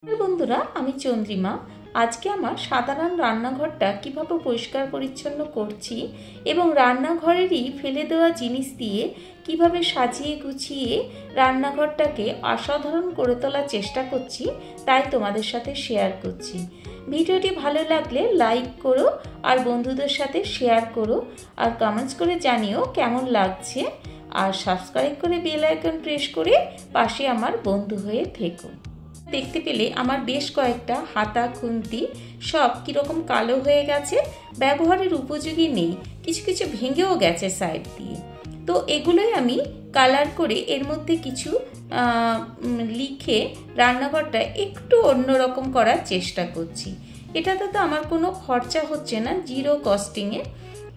বন্ধুরা, আমি চন্দ্রিমা। আজকে আমার সাধারণ রান্নাঘরটা কিভাবে পরিষ্কার পরিচ্ছন্ন করছি এবং রান্নাঘরেরই ফেলে দেওয়া জিনিস দিয়ে কিভাবে সাজিয়ে গুছিয়ে রান্নাঘরটাকে অসাধারণ করে তোলার চেষ্টা করছি, তাই তোমাদের সাথে শেয়ার করছি। ভিডিওটি ভালো লাগলে লাইক করো আর বন্ধুদের সাথে শেয়ার করো আর কমেন্টস করে জানিও কেমন লাগছে, আর সাবস্ক্রাইব করে বেল আইকন প্রেস করে পাশে আমার বন্ধু হয়ে থেকো। দেখতে পেলে আমার বেশ কয়েকটা হাতা খুন্তি সব কীরকম কালো হয়ে গেছে, ব্যবহারের উপযোগী নেই, কিছু কিছু ভেঙেও গেছে সাইড দিয়ে। তো এগুলোই আমি কালার করে এর মধ্যে কিছু লিখে রান্নাঘরটা একটু অন্যরকম করার চেষ্টা করছি। এটাতে তো আমার কোনো খরচা হচ্ছে না, জিরো কস্টিংয়ে।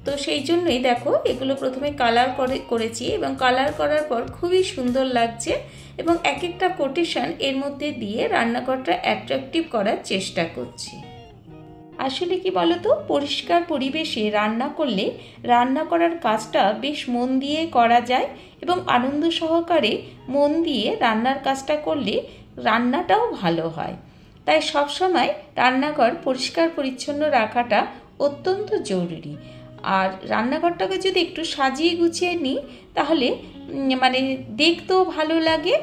তো সেই জন্যই দেখো এগুলো প্রথমে কালার করেছি এবং কালার করার পর খুবই সুন্দর লাগছে এবং এক একটা কোটেশন এর মধ্যে দিয়ে রান্নাঘরটা অ্যাট্রাকটিভ করার চেষ্টা করছি। আসলে কি বলতো, পরিষ্কার পরিবেশে রান্না করলে রান্না করার কাজটা বেশ মন দিয়ে করা যায় এবং আনন্দ সহকারে মন দিয়ে রান্নার কাজটা করলে রান্নাটাও ভালো হয়। তাই সবসময় রান্নাঘর পরিষ্কার পরিচ্ছন্ন রাখাটা অত্যন্ত জরুরি। আর রান্নাঘরটাকে যদি একটু সাজিয়ে গুছিয়ে নিই তাহলে দেখতেও ভালো লাগে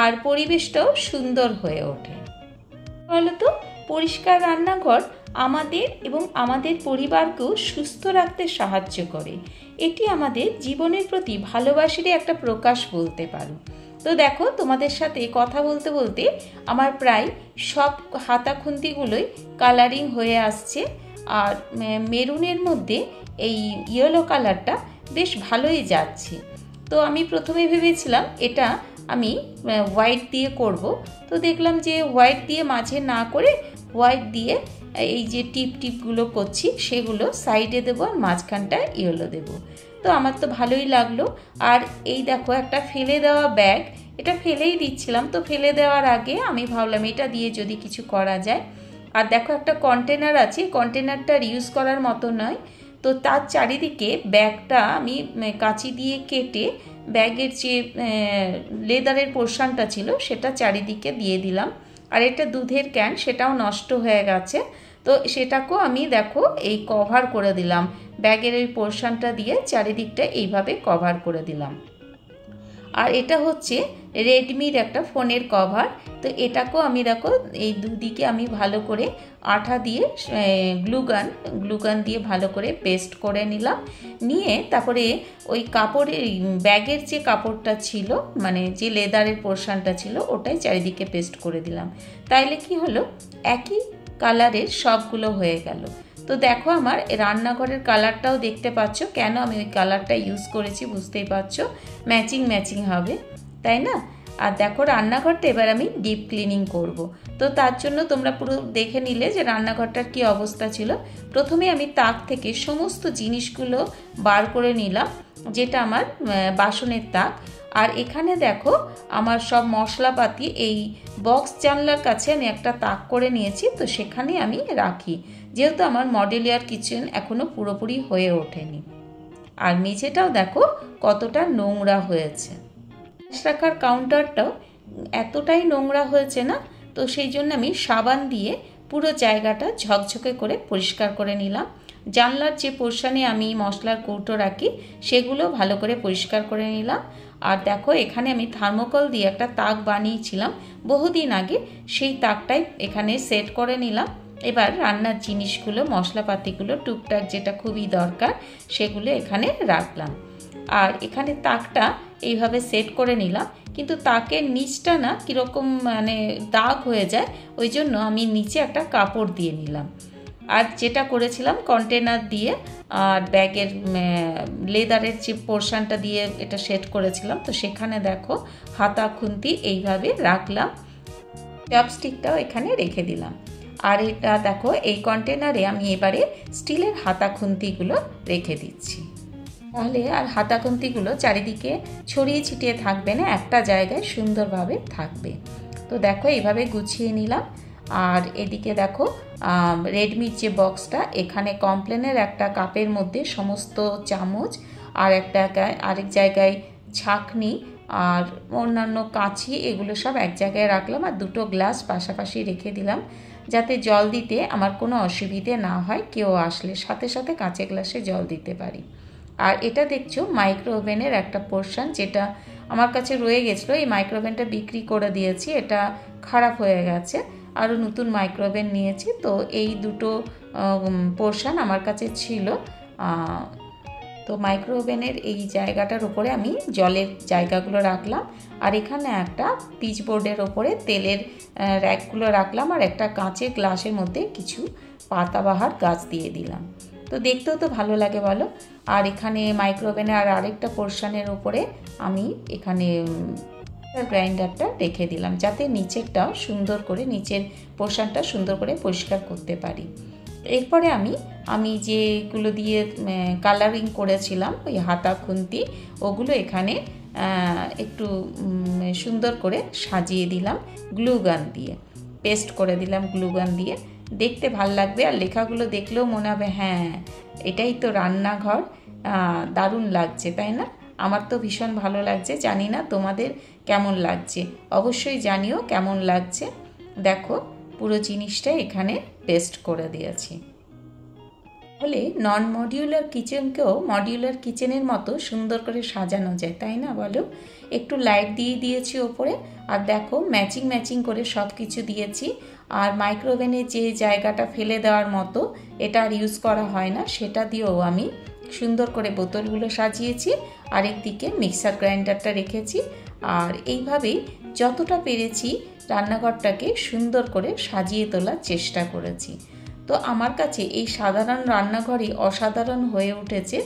আর পরিবেশটাও সুন্দর হয়ে ওঠে। বলতো, পরিষ্কার রান্নাঘর আমাদের এবং আমাদের পরিবারকেও সুস্থ রাখতে সাহায্য করে। এটি আমাদের জীবনের প্রতি ভালোবাসারই একটা প্রকাশ বলতে পারো। তো দেখো, তোমাদের সাথে কথা বলতে বলতে আমার প্রায় সব হাতা খুন্তিগুলোই কালারিং হয়ে আসছে, আর মেরুনের মধ্যে এই ইয়েলো কালারটা বেশ ভালোই যাচ্ছে। তো আমি প্রথমে ভেবেছিলাম এটা আমি হোয়াইট দিয়ে করব, তো দেখলাম যে হোয়াইট দিয়ে মাঝে না করে হোয়াইট দিয়ে এই যে টিপগুলো করছি সেগুলো সাইডে দেবো আর মাঝখানটা ইয়েলো দেবো। তো আমার তো ভালোই লাগলো। আর এই দেখো একটা ফেলে দেওয়া ব্যাগ, এটা ফেলেই দিচ্ছিলাম, তো ফেলে দেওয়ার আগে আমি ভাবলাম এটা দিয়ে যদি কিছু করা যায়। আর দেখো একটা কন্টেনার আছে, কন্টেনারটা ইউজ করার মতো নয়, তো তার চারিদিকে ব্যাগটা আমি কাঁচি দিয়ে কেটে ব্যাগের যে লেদারের পোর্শনটা ছিল সেটা চারিদিকে দিয়ে দিলাম। আর এটা দুধের ক্যান, সেটাও নষ্ট হয়ে গেছে, তো সেটাকেও আমি দেখো এই কভার করে দিলাম, ব্যাগের এই পোর্শনটা দিয়ে চারিদিকটা এইভাবে কভার করে দিলাম। আর এটা হচ্ছে রেডমির একটা ফোনের কভার, তো এটাকেও আমি দেখো এই দুদিকে আমি ভালো করে আঠা দিয়ে গ্লুগান দিয়ে ভালো করে পেস্ট করে নিলাম। নিয়ে তারপরে ওই কাপড়ের ব্যাগের যে কাপড়টা ছিল, যে লেদারের পোর্শনটা ছিল, ওটাই চারিদিকে পেস্ট করে দিলাম। তাইলে কি হলো, একই কালারের সবগুলো হয়ে গেল। তো দেখো আমার রান্নাঘরের কালারটাও দেখতে পাচ্ছ, কেন আমি ওই কালারটা ইউজ করেছি বুঝতেই পারছো, ম্যাচিং হবে, তাই না? আর দেখো রান্নাঘরটা এবার আমি ডিপ ক্লিনিং করব। তো তার জন্য তোমরা পুরো দেখে নিলে যে রান্নাঘরটার কি অবস্থা ছিল। প্রথমে আমি তাক থেকে সমস্ত জিনিসগুলো বার করে নিলাম, যেটা আমার বাসনের তাক। আর এখানে দেখো আমার সব মশলাপাতি এই বক্স জানলার কাছে আমি একটা তাক করে নিয়েছি, তো সেখানে আমি রাখি, যেহেতু আমার মডেলিয়ার কিচেন এখনো পুরোপুরি হয়ে ওঠেনি। আর মেঝেটাও দেখো কতটা নোংরা হয়েছে, রাখার কাউন্টারটাও এতটাই নোংরা হয়েছে না, তো সেই জন্য আমি সাবান দিয়ে পুরো জায়গাটা ঝকঝকে করে পরিষ্কার করে নিলাম। জানলার যে পোর্শনে আমি মশলার কৌটো রাখি সেগুলো ভালো করে পরিষ্কার করে নিলাম। আর দেখো এখানে আমি থার্মোকল দিয়ে একটা তাক বানিয়েছিলাম বহুদিন আগে, সেই তাকটাই এখানে সেট করে নিলাম। এবার রান্নার জিনিসগুলো, মশলাপাতিগুলো টুকটাক যেটা খুবই দরকার সেগুলো এখানে রাখলাম। আর এখানে তাকটা এইভাবে সেট করে নিলাম, কিন্তু তাকের নিচটা না কীরকম দাগ হয়ে যায়, ওই জন্য আমি নিচে একটা কাপড় দিয়ে নিলাম। আর যেটা করেছিলাম কন্টেনার দিয়ে আর ব্যাগের লেদারের যে পোর্শনটা দিয়ে এটা সেট করেছিলাম, তো সেখানে দেখো হাতা খুন্তি এইভাবে রাখলাম, চপস্টিকটাও এখানে রেখে দিলাম। আর এটা দেখো এই কন্টেনারে আমি এবারে স্টিলের হাতা খুন্তিগুলো রেখে দিচ্ছি, তাহলে আর হাতা খুন্তিগুলো চারিদিকে ছড়িয়ে ছিটিয়ে থাকবে না, একটা জায়গায় সুন্দরভাবে থাকবে। তো দেখো এইভাবে গুছিয়ে নিলাম। আর এদিকে দেখো রেডমির যে বক্সটা, এখানে কমপ্লেনের একটা কাপের মধ্যে সমস্ত চামচ আর আরেক জায়গায় ছাঁকনি আর অন্যান্য কাঁচি এগুলো সব এক জায়গায় রাখলাম, আর দুটো গ্লাস পাশাপাশি রেখে দিলাম যাতে জল দিতে আমার কোনো অসুবিধে না হয়, কেউ আসলে সাথে সাথে কাঁচের গ্লাসে জল দিতে পারি। আর এটা দেখছো মাইক্রো ওভেনের একটা পোর্শন, যেটা আমার কাছে রয়ে গেছিলো। এই মাইক্রো ওভেনটা বিক্রি করে দিয়েছি, এটা খারাপ হয়ে গেছে, আরও নতুন মাইক্রো ওভেন নিয়েছি। তো এই দুটো পোর্শন আমার কাছে ছিল। তো মাইক্রো ওভেনের এই জায়গাটার উপরে আমি জলের জায়গাগুলো রাখলাম, আর এখানে একটা পিচবোর্ডের ওপরে তেলের র্যাকগুলো রাখলাম, আর একটা কাঁচের গ্লাসের মধ্যে কিছু পাতাবাহার গাছ দিয়ে দিলাম। তো দেখতেও তো ভালো লাগে বলো। আর এখানে মাইক্রো ওভেনের আর আরেকটা পোর্শনের ওপরে আমি এখানে গ্রাইন্ডারটা রেখে দিলাম, যাতে নিচেরটাও সুন্দর করে, নিচের পোর্শনটা সুন্দর করে পরিষ্কার করতে পারি। এরপরে আমি যেগুলো দিয়ে কালারিং করেছিলাম ওই হাতা খুন্তি, ওগুলো এখানে একটু সুন্দর করে সাজিয়ে দিলাম গ্লু গান দিয়ে, পেস্ট করে দিলাম গ্লু গান দিয়ে। দেখতে ভাল লাগবে, আর লেখাগুলো দেখলেও মনে হবে হ্যাঁ এটাই তো রান্নাঘর। দারুণ লাগছে তাই না? আমার তো ভীষণ ভালো লাগছে, জানি না তোমাদের কেমন লাগছে, অবশ্যই জানিও কেমন লাগছে। দেখো পুরো জিনিসটা এখানে পেস্ট করে দিয়েছি। তাহলে নন মডিউলার কিচেনকেও মডিউলার কিচেনের মতো সুন্দর করে সাজানো যায়, তাই না বলো? একটু লাইট দিয়ে দিয়েছি ওপরে, আর দেখো ম্যাচিং করে সব কিছু দিয়েছি। আর মাইক্রো ওভেনে যে জায়গাটা ফেলে দেওয়ার মতো এটা আর ইউজ করা হয় না, সেটা দিয়েও আমি সুন্দর করে বোতলগুলো সাজিয়েছি। আরেকদিকে মিক্সার গ্রাইন্ডারটা রেখেছি, আর এইভাবেই যতটা পেরেছি রান্নাঘরটাকে সুন্দর করে সাজিয়ে তোলার চেষ্টা করেছি। তো আমার কাছে এই সাধারণ রান্নাঘরই অসাধারণ হয়ে উঠেছে,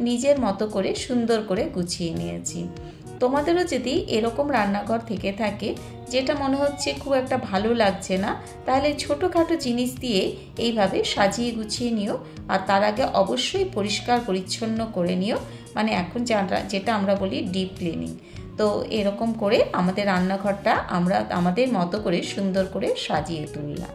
নিজের মতো করে সুন্দর করে গুছিয়ে নিয়েছি। তোমাদেরও যদি এরকম রান্নাঘর থেকে থাকে যেটা মনে হচ্ছে খুব একটা ভালো লাগছে না, তাহলে ছোটোখাটো জিনিস দিয়ে এইভাবে সাজিয়ে গুছিয়ে নিও। আর তার আগে অবশ্যই পরিষ্কার পরিচ্ছন্ন করে নিও, মানে এখন যেটা আমরা বলি ডিপ ক্লিনিং। তো এরকম করে আমাদের রান্নাঘরটা আমরা আমাদের মতো করে সুন্দর করে সাজিয়ে তুললাম।